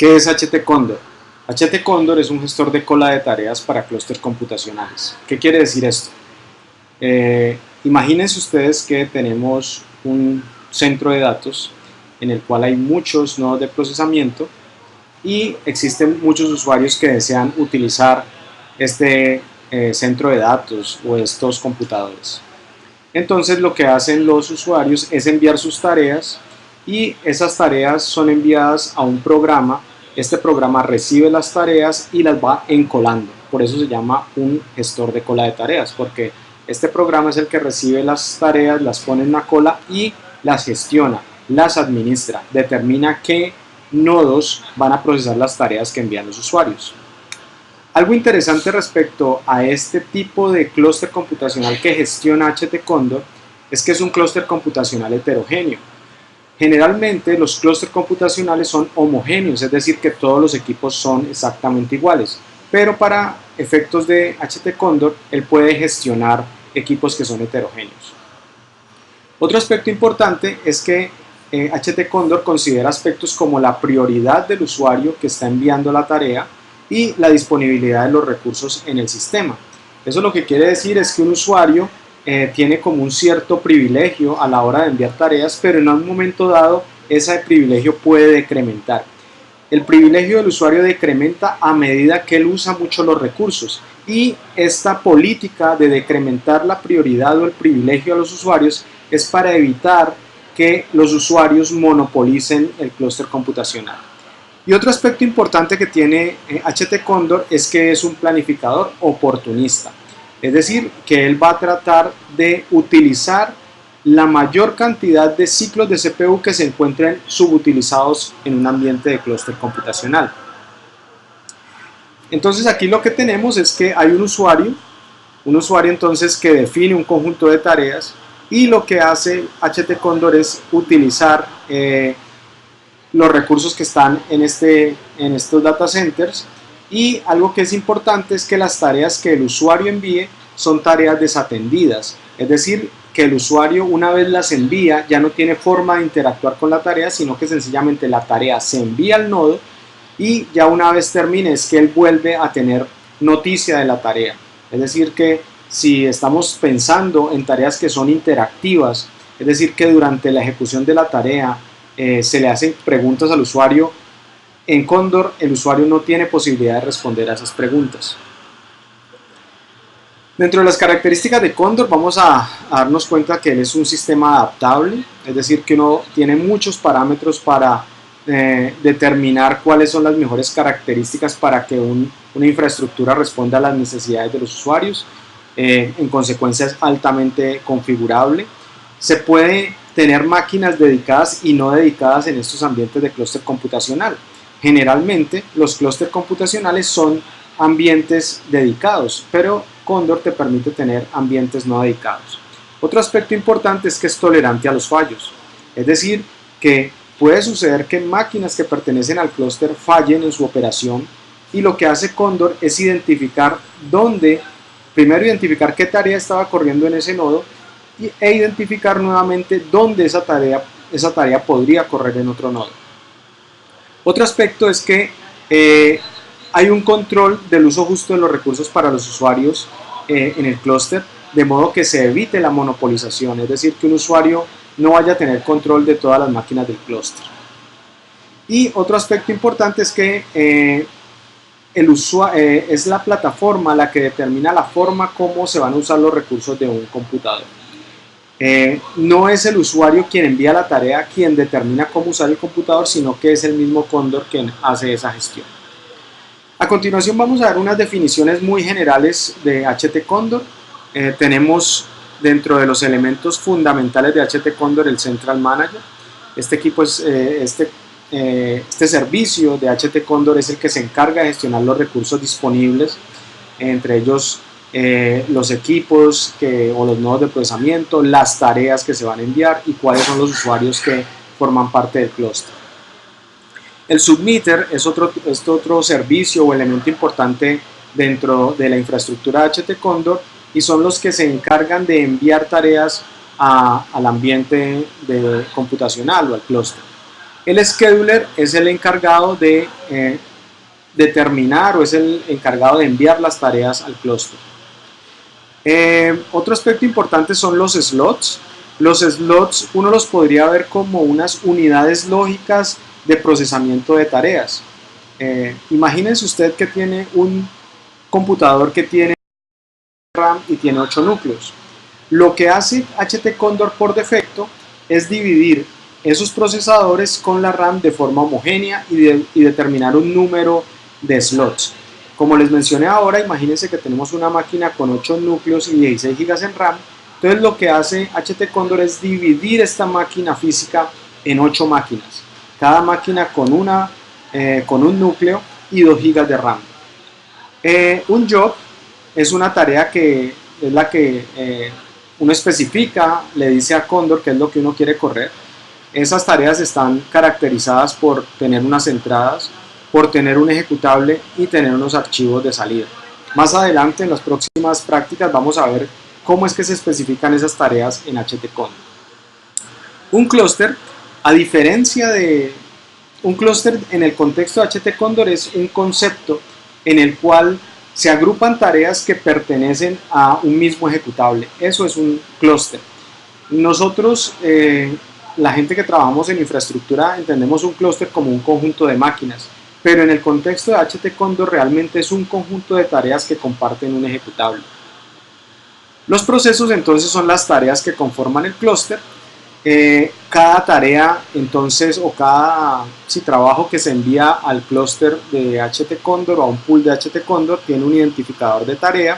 ¿Qué es HT Condor? HT Condor es un gestor de cola de tareas para clústeres computacionales. ¿Qué quiere decir esto? Imagínense ustedes que tenemos un centro de datos en el cual hay muchos nodos de procesamiento y existen muchos usuarios que desean utilizar este centro de datos o estos computadores. Entonces lo que hacen los usuarios es enviar sus tareas y esas tareas son enviadas a un programa. Este programa recibe las tareas y las va encolando. Por eso se llama un gestor de cola de tareas, porque este programa es el que recibe las tareas, las pone en una cola y las gestiona, las administra, determina qué nodos van a procesar las tareas que envían los usuarios. Algo interesante respecto a este tipo de clúster computacional que gestiona HT Condor es que es un clúster computacional heterogéneo. Generalmente los clústeres computacionales son homogéneos, es decir, que todos los equipos son exactamente iguales, pero para efectos de HT Condor, él puede gestionar equipos que son heterogéneos. Otro aspecto importante es que HT Condor considera aspectos como la prioridad del usuario que está enviando la tarea y la disponibilidad de los recursos en el sistema. Eso lo que quiere decir es que un usuario tiene como un cierto privilegio a la hora de enviar tareas, pero en un momento dado ese privilegio puede decrementar. El privilegio del usuario decrementa a medida que él usa mucho los recursos, y esta política de decrementar la prioridad o el privilegio a los usuarios es para evitar que los usuarios monopolicen el clúster computacional. Y otro aspecto importante que tiene HT Condor es que es un planificador oportunista. Es decir, que él va a tratar de utilizar la mayor cantidad de ciclos de CPU que se encuentren subutilizados en un ambiente de clúster computacional. Entonces aquí lo que tenemos es que hay un usuario entonces que define un conjunto de tareas, y lo que hace HT Condor es utilizar los recursos que están en estos data centers. Y algo que es importante es que las tareas que el usuario envíe son tareas desatendidas, es decir, que el usuario, una vez las envía, ya no tiene forma de interactuar con la tarea, sino que sencillamente la tarea se envía al nodo y ya una vez termine es que él vuelve a tener noticia de la tarea. Es decir, que si estamos pensando en tareas que son interactivas, es decir, que durante la ejecución de la tarea se le hacen preguntas al usuario, en Condor el usuario no tiene posibilidad de responder a esas preguntas. Dentro de las características de Condor vamos a darnos cuenta que él es un sistema adaptable, es decir, que uno tiene muchos parámetros para determinar cuáles son las mejores características para que una infraestructura responda a las necesidades de los usuarios. En consecuencia es altamente configurable. Se puede tener máquinas dedicadas y no dedicadas en estos ambientes de clúster computacional. Generalmente los clústeres computacionales son ambientes dedicados, pero Condor te permite tener ambientes no dedicados. Otro aspecto importante es que es tolerante a los fallos, es decir, que puede suceder que máquinas que pertenecen al clúster fallen en su operación, y lo que hace Condor es identificar primero identificar qué tarea estaba corriendo en ese nodo e identificar nuevamente dónde esa tarea podría correr en otro nodo. Otro aspecto es que hay un control del uso justo de los recursos para los usuarios en el clúster, de modo que se evite la monopolización, es decir, que un usuario no vaya a tener control de todas las máquinas del clúster. Y otro aspecto importante es que es la plataforma la que determina la forma como se van a usar los recursos de un computador. No es el usuario quien envía la tarea quien determina cómo usar el computador, sino que es el mismo Condor quien hace esa gestión. A continuación vamos a ver unas definiciones muy generales de HT Condor. Tenemos dentro de los elementos fundamentales de HT Condor el Central Manager. Este servicio de HT Condor es el que se encarga de gestionar los recursos disponibles, entre ellos los equipos o los nodos de procesamiento, las tareas que se van a enviar y cuáles son los usuarios que forman parte del clúster. El submitter es otro servicio o elemento importante dentro de la infraestructura de HT Condor, y son los que se encargan de enviar tareas al ambiente computacional o al clúster. El scheduler es el encargado de determinar o es el encargado de enviar las tareas al clúster. Otro aspecto importante son los slots. Los slots uno los podría ver como unas unidades lógicas de procesamiento de tareas. Imagínense usted que tiene un computador que tiene RAM y tiene 8 núcleos. Lo que hace HT Condor por defecto es dividir esos procesadores con la RAM de forma homogénea y determinar un número de slots. Como les mencioné ahora, imagínense que tenemos una máquina con 8 núcleos y 16 GB en RAM. Entonces lo que hace HT Condor es dividir esta máquina física en 8 máquinas. Cada máquina con un núcleo y 2 GB de RAM. Un job es una tarea que es la que uno especifica, le dice a Condor qué es lo que uno quiere correr. Esas tareas están caracterizadas por tener unas entradas, por tener un ejecutable y tener unos archivos de salida. Más adelante en las próximas prácticas vamos a ver cómo es que se especifican esas tareas en HT Condor. Un clúster, a diferencia de un clúster en el contexto de HT Condor, es un concepto en el cual se agrupan tareas que pertenecen a un mismo ejecutable. Eso es un clúster. Nosotros, la gente que trabajamos en infraestructura, entendemos un clúster como un conjunto de máquinas, pero en el contexto de HT Condor realmente es un conjunto de tareas que comparten un ejecutable. Los procesos entonces son las tareas que conforman el clúster. Cada tarea entonces o cada trabajo que se envía al clúster de HT Condor o a un pool de HT Condor tiene un identificador de tarea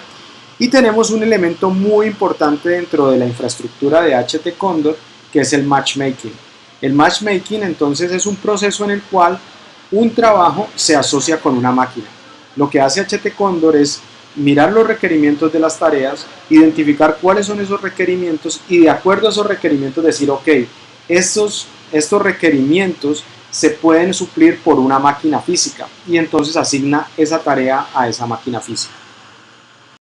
y tenemos un elemento muy importante dentro de la infraestructura de HT Condor que es el matchmaking. El matchmaking entonces es un proceso en el cual un trabajo se asocia con una máquina. Lo que hace HT Condor es mirar los requerimientos de las tareas, identificar cuáles son esos requerimientos y de acuerdo a esos requerimientos decir, ok, estos requerimientos se pueden suplir por una máquina física y entonces asigna esa tarea a esa máquina física.